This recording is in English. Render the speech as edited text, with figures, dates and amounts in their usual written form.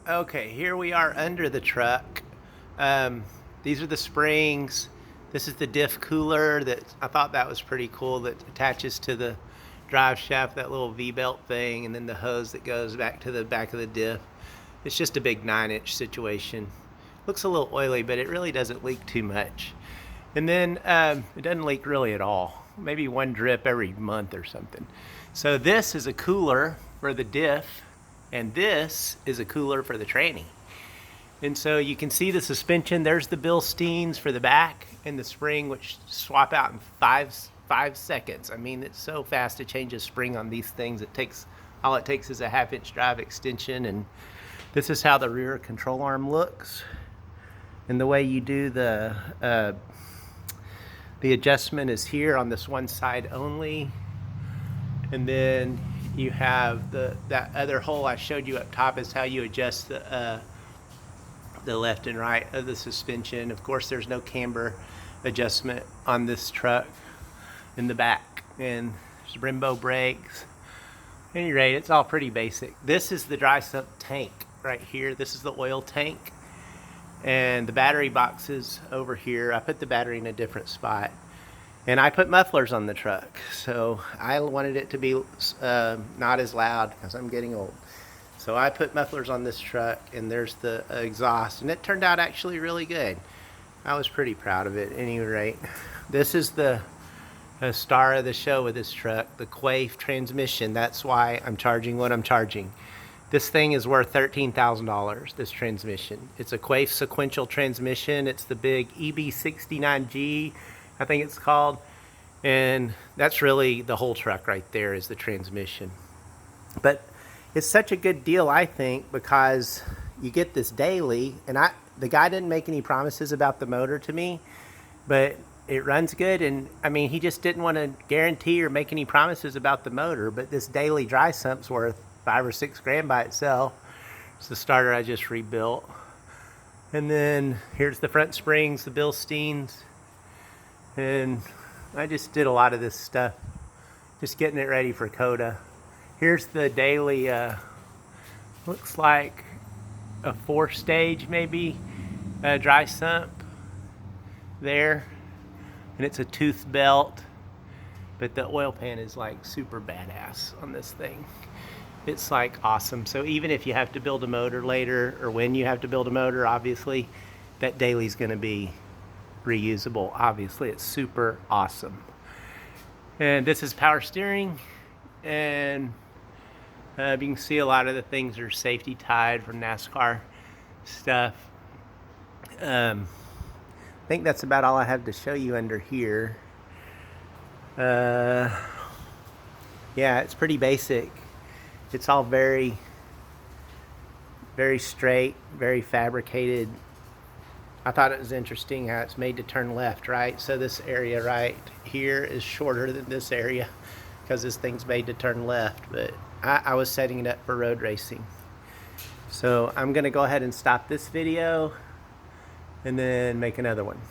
Okay, here we are under the truck. Um, these are the springs. This is the diff cooler that I thought that was pretty cool, that attaches to the drive shaft, that little V-belt thing, and then the hose that goes back to the back of the diff. It's just a big 9-inch situation. Looks a little oily, but it really doesn't leak too much. And then it doesn't leak really at all. Maybe one drip every month or something. So this is a cooler for the diff, and this is a cooler for the tranny. And so you can see the suspension. There's the Bilsteins for the back and the spring, which swap out in five seconds. I mean, it's so fast to change a spring on these things. All it takes is a 1/2-inch drive extension. And this is how the rear control arm looks. And the way you do the adjustment is here on this one side only. And then you have that other hole I showed you up top is how you adjust the left and right of the suspension. Of course, there's no camber adjustment on this truck in the back. And there's Brembo brakes. At any rate, it's all pretty basic. This is the dry sump tank right here. This is the oil tank. And the battery box is over here. I put the battery in a different spot. And I put mufflers on the truck. So I wanted it to be not as loud because I'm getting old. So I put mufflers on this truck, and there's the exhaust. And it turned out actually really good. I was pretty proud of it at any rate. This is the star of the show with this truck, the Quaife transmission. That's why I'm charging what I'm charging. This thing is worth $13,000, this transmission. It's a Quaife sequential transmission. It's the big EB69G, I think it's called. And that's really the whole truck right there is the transmission. But it's such a good deal, I think, because you get this daily. And the guy didn't make any promises about the motor to me, but it runs good. And I mean, he just didn't want to guarantee or make any promises about the motor. But this daily dry sump's worth $5 or $6 grand by itself. It's the starter I just rebuilt. And then here's the front springs, the Bilsteins. And I just did a lot of this stuff, just getting it ready for COTA. Here's the daily, looks like a 4-stage maybe, dry sump there. And it's a tooth belt, but the oil pan is like super badass on this thing. It's like awesome. So even if you have to build a motor later, or when you have to build a motor, obviously, that daily's gonna be reusable. Obviously, it's super awesome. And this is power steering. And you can see a lot of the things are safety tied from NASCAR stuff. I think that's about all I have to show you under here. Yeah, it's pretty basic. It's all very, very straight, very fabricated. I thought it was interesting how it's made to turn left, right? So this area right here is shorter than this area because this thing's made to turn left, but I was setting it up for road racing. So I'm gonna go ahead and stop this video and then make another one.